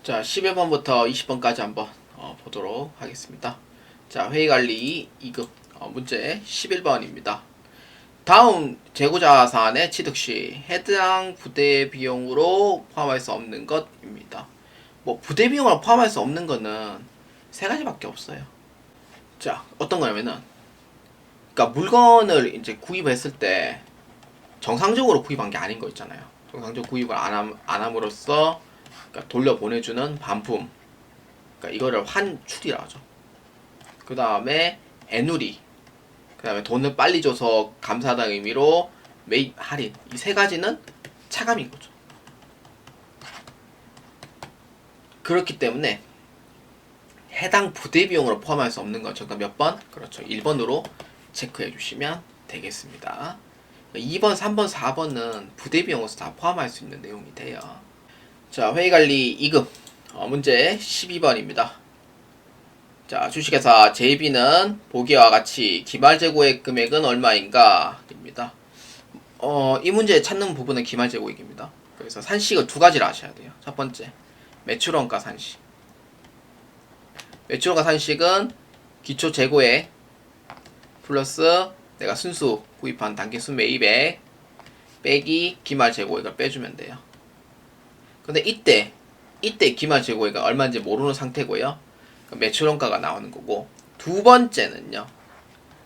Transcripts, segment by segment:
자, 11번부터 20번까지 한번 보도록 하겠습니다. 자, 회의관리 2급 문제 11번입니다. 다음 재고자 사안의 취득 시 해당 부대 비용으로 포함할 수 없는 것입니다. 뭐 부대 비용으로 포함할 수 없는 거는 세 가지밖에 없어요. 자, 어떤 거냐면은 그러니까 물건을 이제 구입했을 때 정상적으로 구입한 게 아닌 거 있잖아요. 정상적 구입을 안 함으로써 그러니까 돌려보내주는 반품, 그러니까 이거를 환출이라 하죠. 그 다음에 애누리, 그 다음에 돈을 빨리 줘서 감사하다는 의미로 매입 할인, 이 세 가지는 차감인 거죠. 그렇기 때문에 해당 부대 비용으로 포함할 수 없는 건 정답 몇 번? 그렇죠. 1번으로 체크해 주시면 되겠습니다. 2번, 3번, 4번은 부대 비용으로서 다 포함할 수 있는 내용이 돼요. 자, 회의관리 2급 문제 12번입니다. 자, 주식회사 JB는 보기와 같이 기말재고액 금액은 얼마인가? 입니다. 이 문제 찾는 부분은 기말재고액입니다. 그래서 산식을 두 가지를 아셔야 돼요. 첫 번째, 매출원가 산식. 매출원가 산식은 기초재고액 플러스 내가 순수 구입한 단기순 매입액 빼기 기말재고액을 빼주면 돼요. 근데 이때 기말재고액이 얼마인지 모르는 상태고요. 매출원가가 나오는 거고, 두 번째는요,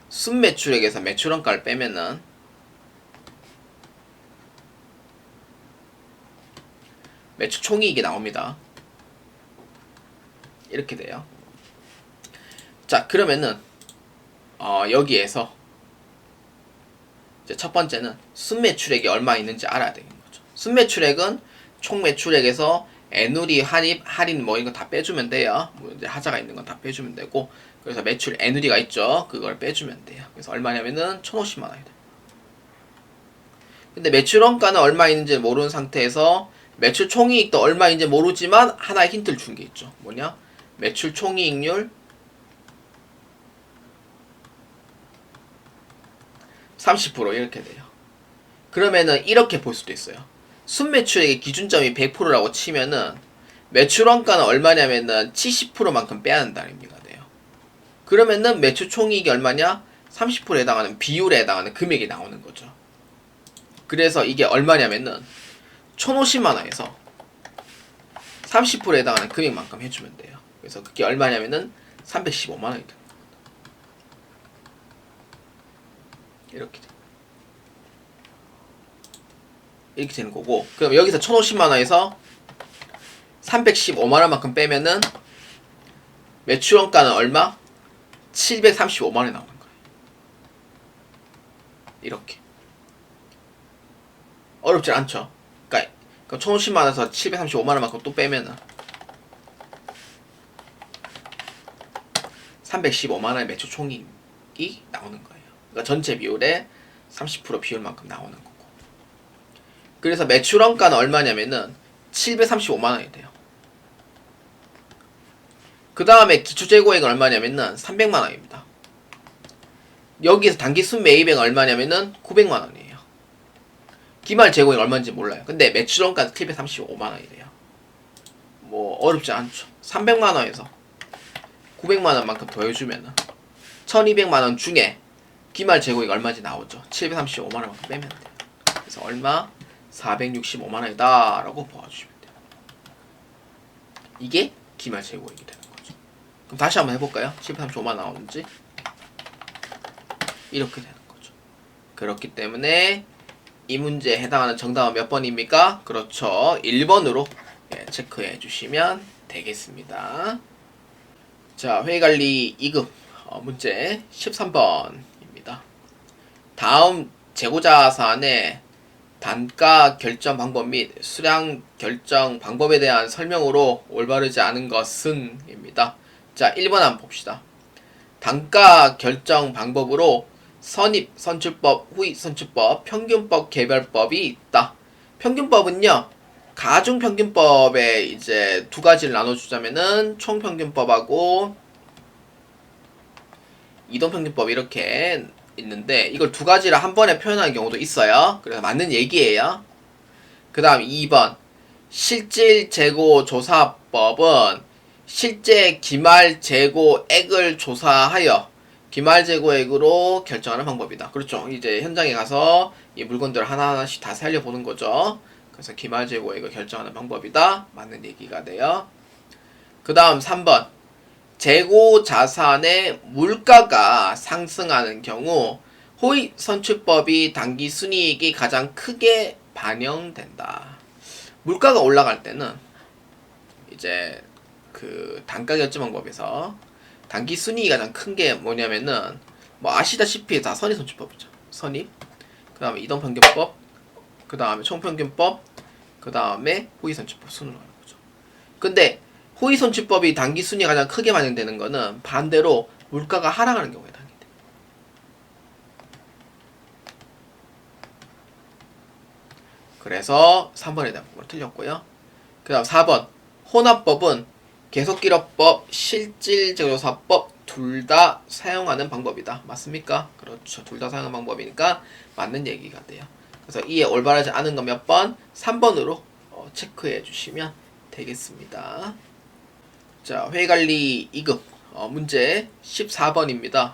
순매출액에서 매출원가를 빼면은 매출 총이익이 나옵니다. 이렇게 돼요. 자, 그러면은 여기에서 이제 첫 번째는 순매출액이 얼마 있는지 알아야 되는 거죠. 순매출액은 총 매출액에서 애누리, 할인 뭐 이거 다 빼주면 돼요. 뭐 이제 하자가 있는 건 다 빼주면 되고, 그래서 매출 애누리가 있죠. 그걸 빼주면 돼요. 그래서 얼마냐면은 1,050만 원이 돼요. 근데 매출원가는 얼마 있는지 모르는 상태에서 매출 총이익도 얼마인지 모르지만 하나의 힌트를 준 게 있죠. 뭐냐? 매출 총이익률 30% 이렇게 돼요. 그러면은 이렇게 볼 수도 있어요. 순매출액의 기준점이 100%라고 치면은 매출원가는 얼마냐면은 70%만큼 빼야 한다는 의미가 돼요. 그러면은 매출 총이익이 얼마냐? 30%에 해당하는 비율에 해당하는 금액이 나오는 거죠. 그래서 이게 얼마냐면은 1,050만 원에서 30%에 해당하는 금액만큼 해주면 돼요. 그래서 그게 얼마냐면은 315만 원이 돼요. 이렇게 돼요. 이렇게 되는 거고, 그럼 여기서 1,050만 원에서 315만 원만큼 빼면은 매출원가는 얼마? 735만 원이 나오는 거예요. 이렇게. 어렵지 않죠? 그러니까 1,050만 원에서 735만 원만큼 또 빼면은 315만 원의 매출 총이익이 나오는 거예요. 그러니까 전체 비율의 30% 비율만큼 나오는 거고. 그래서 매출원가는 얼마냐면은 735만 원이 돼요. 그 다음에 기초재고액은 얼마냐면은 300만 원입니다. 여기에서 단기순 매입액은 얼마냐면은 900만 원이에요. 기말재고액 얼마인지 몰라요. 근데 매출원가는 735만 원이 돼요. 뭐 어렵지 않죠. 300만 원에서 900만 원만큼 더해주면은 1200만 원 중에 기말재고액 얼마인지 나오죠. 735만 원만큼 빼면 돼요. 그래서 얼마? 465만 원이다 라고 보아주시면 돼요. 이게 기말재고액이 되는 거죠. 그럼 다시 한번 해볼까요? 735만 원 나오는지. 이렇게 되는 거죠. 그렇기 때문에 이 문제에 해당하는 정답은 몇 번입니까? 그렇죠. 1번으로 체크해 주시면 되겠습니다. 자, 회의관리 2급 문제 13번입니다. 다음 재고자 사안의 단가 결정 방법 및 수량 결정 방법에 대한 설명으로 올바르지 않은 것은 입니다. 자, 1번 한번 봅시다. 단가 결정 방법으로 선입 선출법, 후입 선출법, 평균법, 개별법이 있다. 평균법은요, 가중평균법에 이제 두 가지를 나눠주자면은 총평균법하고 이동평균법 이렇게 있는데, 이걸 두 가지를 한 번에 표현하는 경우도 있어요. 그래서 맞는 얘기예요. 그 다음 2번 실질 재고 조사 헌납법은 실제 기말 재고액을 조사하여 기말 재고액으로 결정하는 방법이다. 그렇죠. 이제 현장에 가서 이 물건들을 하나하나씩 다 살려보는 거죠. 그래서 기말 재고액을 결정하는 방법이다. 맞는 얘기가 돼요. 그 다음 3번. 재고 자산의 물가가 상승하는 경우 호의 선출법이 당기 순이익이 가장 크게 반영된다. 물가가 올라갈 때는 이제 그 단가 결정 방법에서 단기 순이익이 가장 큰 게 뭐냐면은 뭐 아시다시피 다 선의 선출법이죠. 선입. 그 다음에 이동평균법. 그 다음에 총평균법. 그 다음에 호의 선출법 순으로 가는 거죠. 근데 호의 선출법이 단기 순이익이 가장 크게 반영되는 거는 반대로 물가가 하락하는 경우에 당연히 돼. 그래서 3번에 대한 부분은 틀렸고요. 그 다음 4번. 혼합법은 계속기록법, 실질재고조사법 둘 다 사용하는 방법이다. 맞습니까? 그렇죠. 둘 다 사용하는 방법이니까 맞는 얘기가 돼요. 그래서 이에 올바르지 않은 거 몇 번? 3번으로 체크해 주시면 되겠습니다. 자, 회의관리 2급 문제 14번입니다.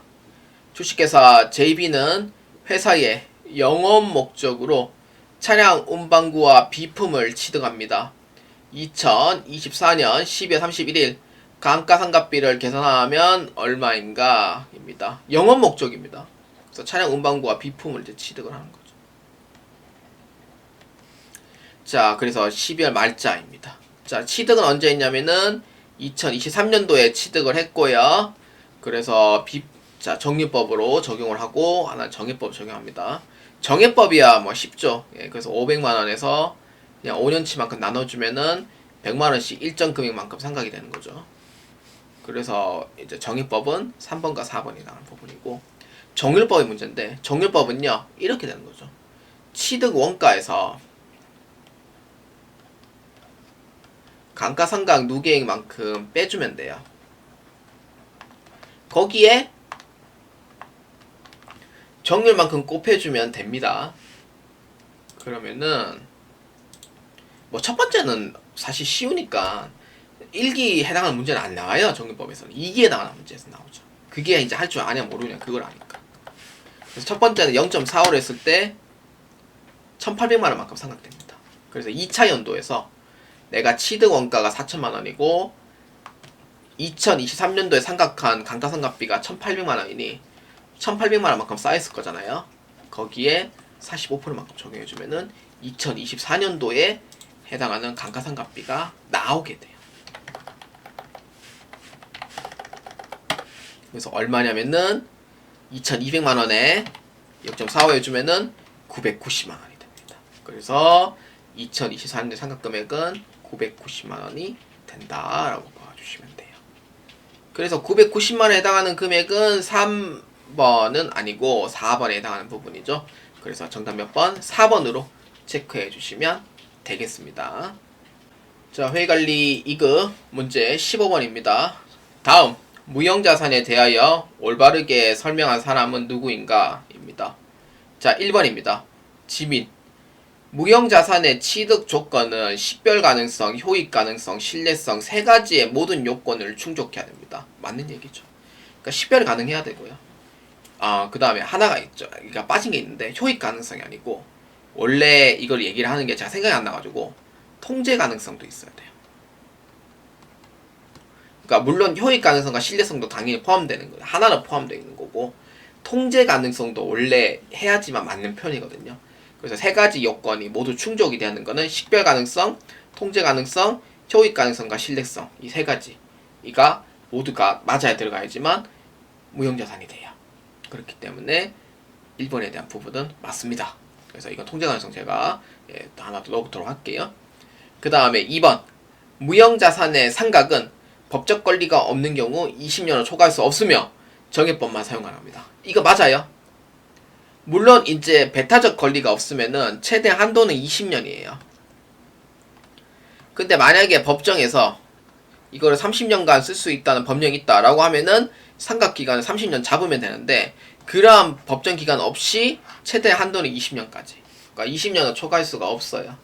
주식회사 JB는 회사의 영업 목적으로 차량 운반구와 비품을 취득합니다. 2024년 12월 31일 감가상각비를 계산하면 얼마인가? 입니다. 영업 목적입니다. 그래서 차량 운반구와 비품을 이제 취득을 하는 거죠. 자, 그래서 12월 말자입니다. 자, 취득은 언제 했냐면은 2023년도에 취득을 했고요. 그래서 자, 정리법으로 적용을 하고 하나 정해법 적용합니다. 정해법이야 뭐 쉽죠. 예, 그래서 500만원에서 그냥 5년치만큼 나눠주면은 100만원씩 일정 금액만큼 상각이 되는 거죠. 그래서 이제 정의법은 3번과 4번이 나오는 부분이고, 정률법의 문제인데, 정률법은요 이렇게 되는 거죠. 취득 원가에서 감가상각 누계액만큼 빼주면 돼요. 거기에 정률만큼 곱해주면 됩니다. 그러면은 뭐 첫 번째는 사실 쉬우니까 1기 해당하는 문제는 안 나와요. 정규법에서는 2기에 해당하는 문제에서 나오죠. 그게 이제 할 줄 아냐 모르냐 그걸 아니까. 그래서 첫 번째는 0.45를 했을 때 1800만원만큼 상각됩니다. 그래서 2차 연도에서 내가 취득 원가가 4천만원이고 2023년도에 상각한 감가상각비가 1800만원이니 1800만원만큼 쌓였을 거잖아요. 거기에 45%만큼 적용해주면은 2024년도에 해당하는 감가상각비가 나오게 돼요. 그래서 얼마냐면은 2200만원에 0.45 해주면은 990만원이 됩니다. 그래서 2024년도 상각금액은 990만원이 된다라고 봐주시면 돼요. 그래서 990만원에 해당하는 금액은 3번은 아니고 4번에 해당하는 부분이죠. 그래서 정답 몇 번? 4번으로 체크해 주시면 되겠습니다. 자, 회의관리 2급 문제 15번입니다. 다음 무형자산에 대하여 올바르게 설명한 사람은 누구인가? 입니다. 자, 1번입니다. 지민. 무형자산의 취득 조건은 식별 가능성, 효익 가능성, 신뢰성 세 가지의 모든 요건을 충족해야 됩니다. 맞는 얘기죠. 그러니까 식별이 가능해야 되고요. 그 다음에 하나가 있죠. 그러니까 빠진 게 있는데 효익 가능성이 아니고 원래 이걸 얘기를 하는 게 제가 생각이 안 나가지고 통제 가능성도 있어야 돼요. 그러니까 물론 효익 가능성과 신뢰성도 당연히 포함되는 거예요. 하나는 포함되어 있는 거고 통제 가능성도 원래 해야지만 맞는 편이거든요. 그래서 세 가지 요건이 모두 충족이 되는 거는 식별 가능성, 통제 가능성, 효익 가능성과 신뢰성 이 세 가지가 모두가 맞아야 들어가야지만 무형자산이 돼요. 그렇기 때문에 1번에 대한 부분은 맞습니다. 그래서 이건 통제 가능성 제가 하나 더 넣어보도록 할게요. 그 다음에 2번 무형자산의 상각은 법적 권리가 없는 경우 20년을 초과할 수 없으며 정해법만 사용합니다. 이거 맞아요. 물론 이제 배타적 권리가 없으면은 최대 한도는 20년이에요. 근데 만약에 법정에서 이거를 30년간 쓸 수 있다는 법령이 있다라고 하면은 상각 기간을 30년 잡으면 되는데 그러한 법정 기간 없이 최대 한도는 20년까지. 그러니까 20년을 초과할 수가 없어요.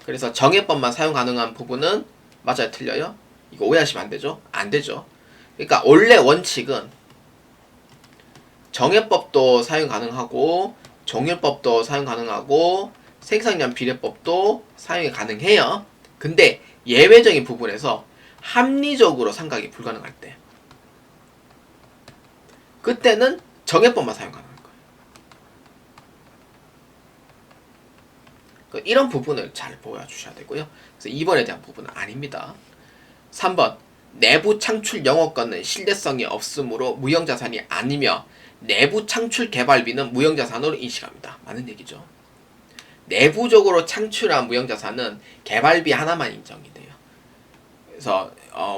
그래서 정해법만 사용 가능한 부분은 맞아요, 틀려요? 이거 오해하시면 안 되죠? 안 되죠. 그러니까 원래 원칙은 정해법도 사용 가능하고 종율법도 사용 가능하고 생산량 비례법도 사용이 가능해요. 근데 예외적인 부분에서 합리적으로 삼각이 불가능할 때 그때는 정해법만 사용 가능한 거예요. 이런 부분을 잘 보여주셔야 되고요. 그래서 2번에 대한 부분은 아닙니다. 3번 내부 창출 영업권은 신뢰성이 없으므로 무형자산이 아니며 내부 창출 개발비는 무형자산으로 인식합니다. 맞는 얘기죠. 내부적으로 창출한 무형자산은 개발비 하나만 인정이 돼요. 그래서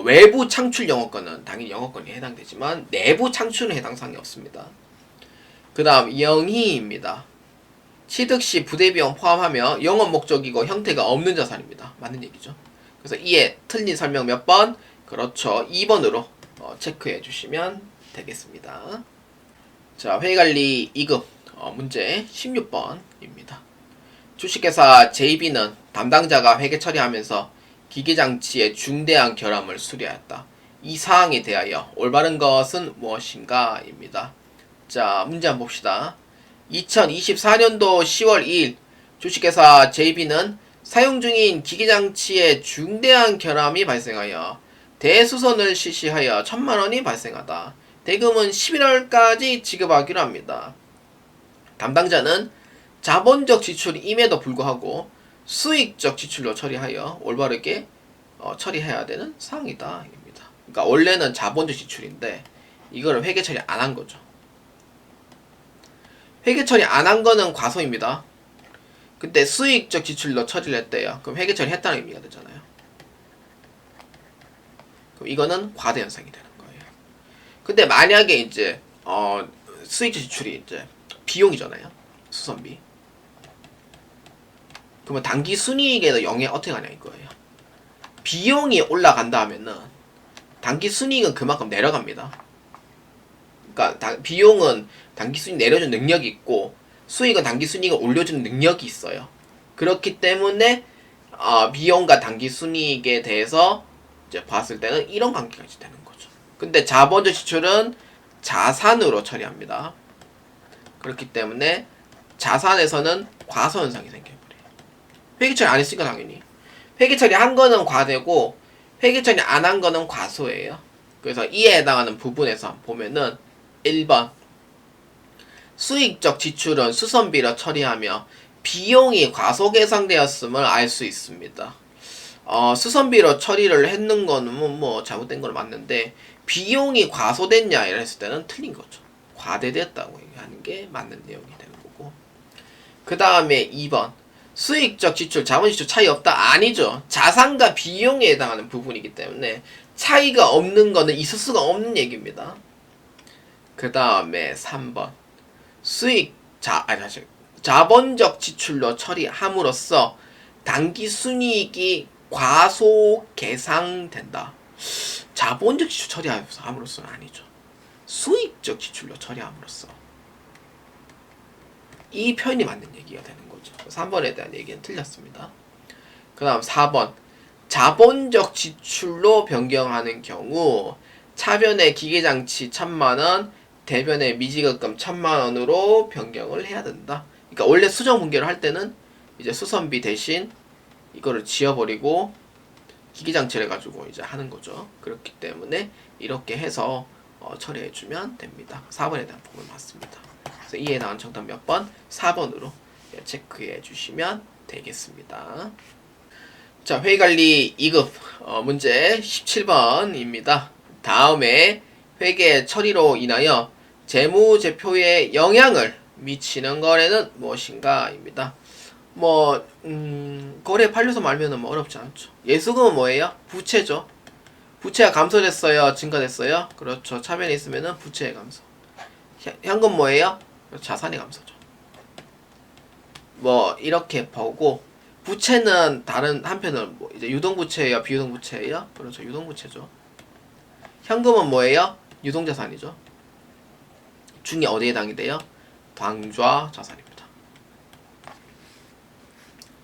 외부 창출 영업권은 당연히 영업권이 해당되지만 내부 창출은 해당 사항이 없습니다. 그 다음 영희입니다. 취득시 부대비용 포함하며 영업 목적이고 형태가 없는 자산입니다. 맞는 얘기죠. 그래서 이에 틀린 설명 몇 번? 그렇죠. 2번으로 체크해 주시면 되겠습니다. 자, 회계관리 2급 문제 16번입니다. 주식회사 JB는 담당자가 회계 처리하면서 기계장치의 중대한 결함을 수리하였다. 이 사항에 대하여 올바른 것은 무엇인가? 입니다. 자, 문제 한번 봅시다. 2024년도 10월 2일 주식회사 JB는 사용 중인 기계장치에 중대한 결함이 발생하여 대수선을 실시하여 1,000만원이 발생하다. 대금은 11월까지 지급하기로 합니다. 담당자는 자본적 지출임에도 불구하고 수익적 지출로 처리하여 올바르게 처리해야 되는 사항이다. 입니다. 그러니까 원래는 자본적 지출인데 이거를 회계 처리 안 한 거죠. 회계 처리 안 한 거는 과소입니다. 근데 수익적 지출로 처리를 했대요. 그럼 회계 처리 했다는 의미가 되잖아요. 그럼 이거는 과대 현상이 되는 거예요. 근데 만약에 이제 수익적 지출이 이제 비용이잖아요. 수선비. 그러면 당기 순이익에도 영향이 어떻게 가냐 이거예요. 비용이 올라간다 하면은 당기 순이익은 그만큼 내려갑니다. 그러니까 비용은 당기 순이익 내려주는 능력이 있고 수익은 당기 순이익을 올려주는 능력이 있어요. 그렇기 때문에 비용과 당기 순이익에 대해서 이제 봤을 때는 이런 관계가 이제 되는 거죠. 근데 자본적 지출은 자산으로 처리합니다. 그렇기 때문에 자산에서는 과소 현상이 생겨버려요. 회계 처리 안 했으니까 당연히. 회계 처리 한 거는 과대고 회계 처리 안 한 거는 과소예요. 그래서 이에 해당하는 부분에서 보면은 1번 수익적 지출은 수선비로 처리하며 비용이 과소 계상되었음을 알 수 있습니다. 수선비로 처리를 했는 거는 뭐 잘못된 건 맞는데 비용이 과소됐냐 이랬을 때는 틀린 거죠. 과대됐다고 얘기하는 게 맞는 내용이 되는 거고. 그 다음에 2번 수익적 지출, 자본지출 차이 없다? 아니죠. 자산과 비용에 해당하는 부분이기 때문에 차이가 없는 거는 있을 수가 없는 얘기입니다. 그 다음에 3번 자본적 지출로 처리함으로써 당기순이익이 과소 계상된다. 자본적 지출 처리함으로써는 아니죠. 수익적 지출로 처리함으로써 이 표현이 맞는 얘기가 되는 거죠. 3번에 대한 얘기는 틀렸습니다. 그 다음 4번 자본적 지출로 변경하는 경우 차변의 기계장치 1,000만원, 대변의 미지급금 1,000만원으로 변경을 해야 된다. 그러니까 원래 수정 분계를 할 때는 이제 수선비 대신 이거를 지워버리고 기계장치를 해가지고 이제 하는 거죠. 그렇기 때문에 이렇게 해서 처리해주면 됩니다. 4번에 대한 부분 맞습니다. 그래서 이에 해당하는 정답 몇 번? 4번으로 체크해 주시면 되겠습니다. 자, 회계관리 2급 문제 17번입니다. 다음에 회계 처리로 인하여 재무제표에 영향을 미치는 거래는 무엇인가? 입니다. 거래 팔려서 말면은 어렵지 않죠. 예수금은 뭐예요? 부채죠. 부채가 감소됐어요? 증가됐어요? 그렇죠. 차변에 있으면은 부채의 감소. 현금 뭐예요? 자산의 감소죠. 이렇게 보고 부채는 다른 한편은 이제 유동부채예요? 비유동부채예요? 그렇죠. 유동부채죠. 현금은 뭐예요? 유동자산이죠. 중에 어디에 해당이 돼요? 당좌 자산입니다.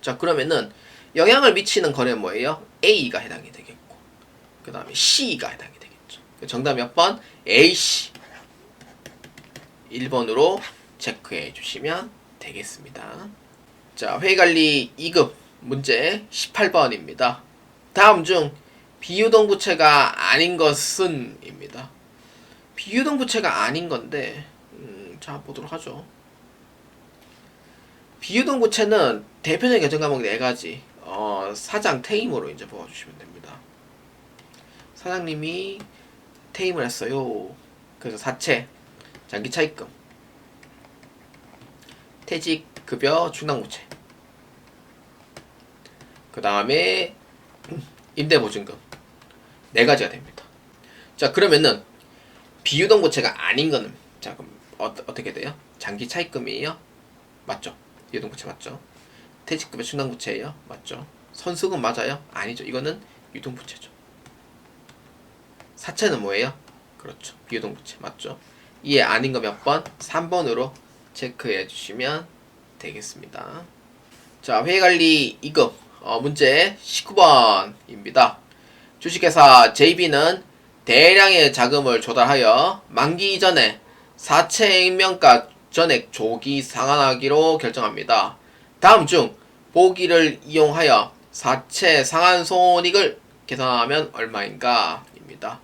자, 그러면은 영향을 미치는 거래는 뭐예요? A가 해당이 되겠고 그 다음에 C가 해당이 되겠죠. 정답 몇 번? AC 1번으로 체크해 주시면 되겠습니다. 자, 회의관리 2급 문제 18번입니다. 다음 중 비유동부채가 아닌 것은 입니다. 비유동부채가 아닌 건데 자 보도록 하죠. 비유동부채는 대표적인 결정 과목 4가지 사장 퇴임으로 이제 뽑아주시면 됩니다. 사장님이 퇴임을 했어요. 그래서 사채, 장기차입금, 퇴직급여, 충당부채, 그 다음에 임대보증금 4가지가 됩니다. 자, 그러면은 비유동부채가 아닌 거는 자 그럼 어떻게 돼요? 장기차입금이에요? 맞죠? 비유동부채 맞죠? 퇴직급여, 충당부채예요? 맞죠? 선수금 맞아요? 아니죠. 이거는 유동부채죠. 사채는 뭐예요? 그렇죠. 비유동부채 맞죠? 이해 아닌 거 몇 번? 3번으로 체크해 주시면 되겠습니다. 자, 회계관리 2급 문제 19번입니다. 주식회사 JB는 대량의 자금을 조달하여 만기 이전에 사채 액면가 전액 조기 상환하기로 결정합니다. 다음 중 보기를 이용하여 사채 상환 손익을 계산하면 얼마인가? 입니다.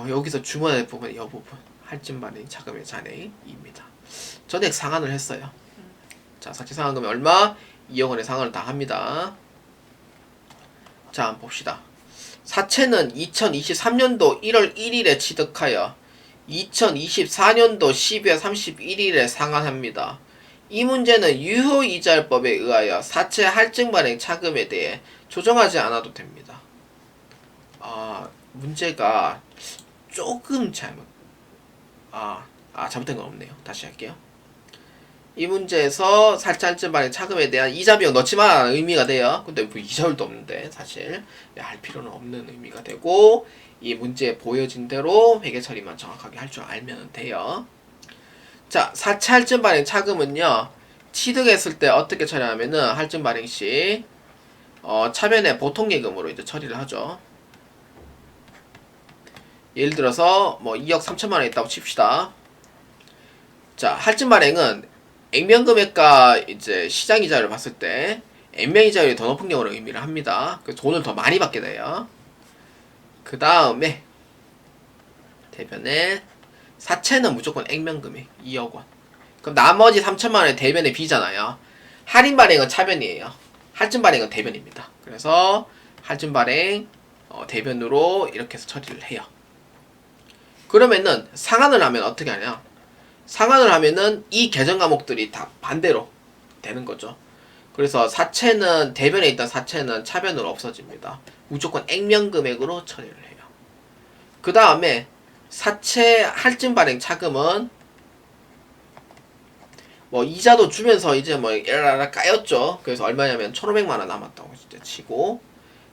여기서 주문할 부분, 이 부분 할증 발행 자금의 잔액입니다. 전액 상환을 했어요. 자, 사채 상환금이 얼마? 2억 원의 상환을 다 합니다. 자, 한번 봅시다. 사채는 2023년도 1월 1일에 취득하여 2024년도 12월 31일에 상환합니다. 이 문제는 유효이자율법에 의하여 사채 할증 발행 차금에 대해 조정하지 않아도 됩니다. 문제가 조금 잘못된 건 없네요. 다시 할게요. 이 문제에서 사채 할증 발행 차금에 대한 이자 비용 넣지 마라는 의미가 돼요. 근데 뭐 이자율도 없는데 사실 할 필요는 없는 의미가 되고, 이 문제에 보여진 대로 회계 처리만 정확하게 할 줄 알면 돼요. 자, 사채 할증 발행 차금은요, 취득했을 때 어떻게 처리하면은 할증 발행 시 차변의 보통 예금으로 이제 처리를 하죠. 예를 들어서 뭐 2억 3천만 원 있다고 칩시다. 자, 할증 발행은 액면 금액과 이제 시장 이자를 봤을 때 액면 이자율이 더 높은 경우를 의미를 합니다. 그래서 돈을 더 많이 받게 돼요. 그 다음에 대변에 사채는 무조건 액면 금액 2억 원. 그럼 나머지 3천만 원의 대변의 비잖아요. 할인 발행은 차변이에요. 할증 발행은 대변입니다. 그래서 할증 발행 대변으로 이렇게 해서 처리를 해요. 그러면은 상환을 하면 어떻게 하냐? 상환을 하면은 이 계정 과목들이 다 반대로 되는 거죠. 그래서 사채는 대변에 있던 사채는 차변으로 없어집니다. 무조건 액면 금액으로 처리를 해요. 그 다음에 사채 할증 발행 차금은 뭐 이자도 주면서 이제 뭐 에라라 까였죠. 그래서 얼마냐면 1,500만 원 남았다고 이제 치고,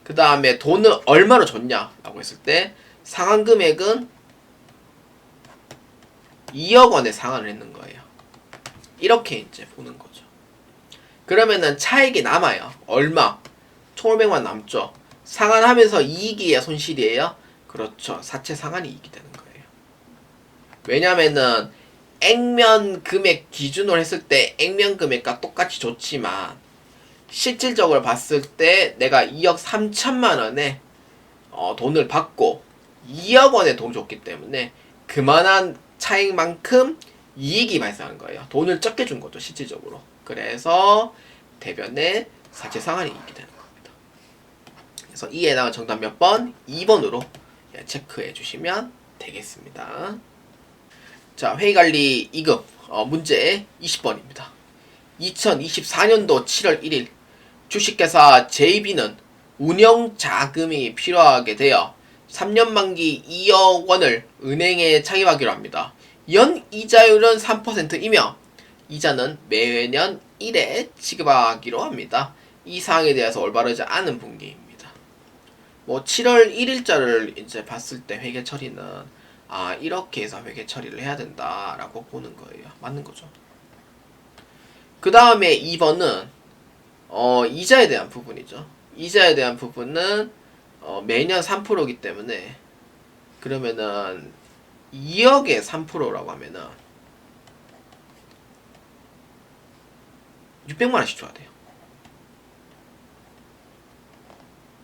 그 다음에 돈을 얼마로 줬냐라고 했을 때 상환 금액은 2억 원에 상환을 했는 거예요. 이렇게 이제 보는 거죠. 그러면은 차액이 남아요. 얼마? 1,500만 남죠. 상환하면서 이익이에요, 손실이에요? 그렇죠. 사채 상환이 이익이 되는 거예요. 왜냐면은 액면 금액 기준으로 했을 때 액면 금액과 똑같이 줬지만 실질적으로 봤을 때 내가 2억 3천만 원에 돈을 받고 2억 원에 돈을 줬기 때문에 그만한 차익만큼 이익이 발생한 거예요. 돈을 적게 준 거죠, 실질적으로. 그래서 대변에 사채 상환이 이익이 되는 겁니다. 그래서 이에 해당하는 정답 몇 번? 2번으로 체크해 주시면 되겠습니다. 자, 회의관리 2급 문제 20번입니다. 2024년도 7월 1일 주식회사 JB는 운영자금이 필요하게 되어 3년 만기 2억 원을 은행에 차입하기로 합니다. 연 이자율은 3%이며 이자는 매년 1회 지급하기로 합니다. 이 사항에 대해서 올바르지 않은 분기입니다. 뭐 7월 1일자를 이제 봤을 때 회계 처리는 이렇게 해서 회계 처리를 해야 된다라고 보는 거예요. 맞는 거죠. 그 다음에 2번은 이자에 대한 부분이죠. 이자에 대한 부분은 매년 3%이기 때문에 그러면은 2억에 3%라고 하면은 600만 원씩 줘야 돼요.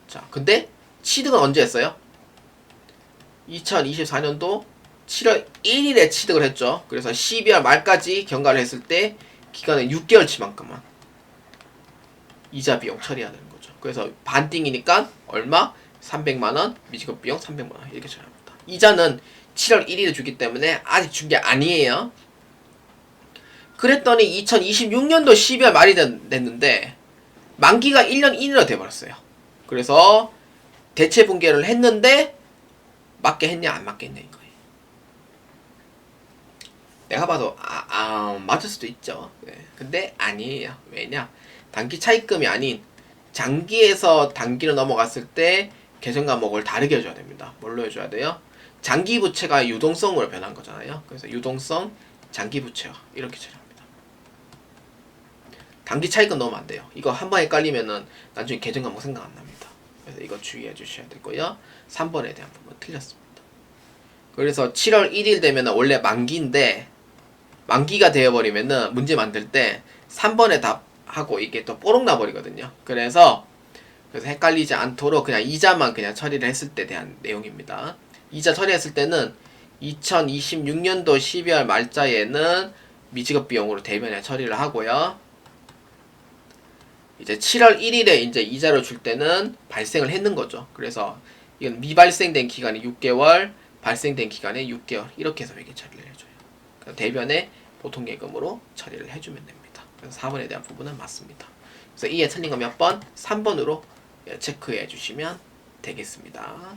자, 근데 취득은 언제 했어요? 2024년도 7월 1일에 취득을 했죠. 그래서 12월 말까지 경과를 했을 때 기간은 6개월치만큼만 이자 비용 처리해야 되는 거죠. 그래서 반띵이니까 얼마? 300만원, 미지급 비용 300만원 이렇게 처리합니다. 이자는 7월 1일에 주기 때문에 아직 준 게 아니에요. 그랬더니 2026년도 12월 말이 됐는데 만기가 1년 이내로 돼버렸어요. 그래서 대체 분괴를 했는데 맞게 했냐 안 맞게 했냐 이거예요. 내가 봐도 맞을 수도 있죠. 네. 근데 아니에요. 왜냐? 단기 차입금이 아닌 장기에서 단기로 넘어갔을 때 계정 과목을 다르게 해줘야 됩니다. 뭘로 해줘야 돼요? 장기 부채가 유동성으로 변한 거잖아요. 그래서 유동성 장기 부채와 이렇게 처리합니다. 단기 차익은 넣으면 안 돼요. 이거 한 번 헷갈리면은 나중에 계정 과목 생각 안 납니다. 그래서 이거 주의해 주셔야 되고요. 3번에 대한 부분 틀렸습니다. 그래서 7월 1일 되면 원래 만기인데 만기가 되어버리면은 문제 만들 때 3번에 답하고 이게 또 뽀록 나버리거든요. 그래서 헷갈리지 않도록 그냥 이자만 그냥 처리를 했을 때 대한 내용입니다. 이자 처리했을 때는 2026년도 12월 말자에는 미지급 비용으로 대면에 처리를 하고요. 이제 7월 1일에 이제 이자를 줄 때는 발생을 했는 거죠. 그래서 이건 미발생된 기간이 6개월, 발생된 기간이 6개월 이렇게 해서 회계 처리를 해줘요. 그래서 대변에 보통예금으로 처리를 해주면 됩니다. 그래서 4번에 대한 부분은 맞습니다. 그래서 이에 틀린 거 몇 번? 3번으로 체크해 주시면 되겠습니다.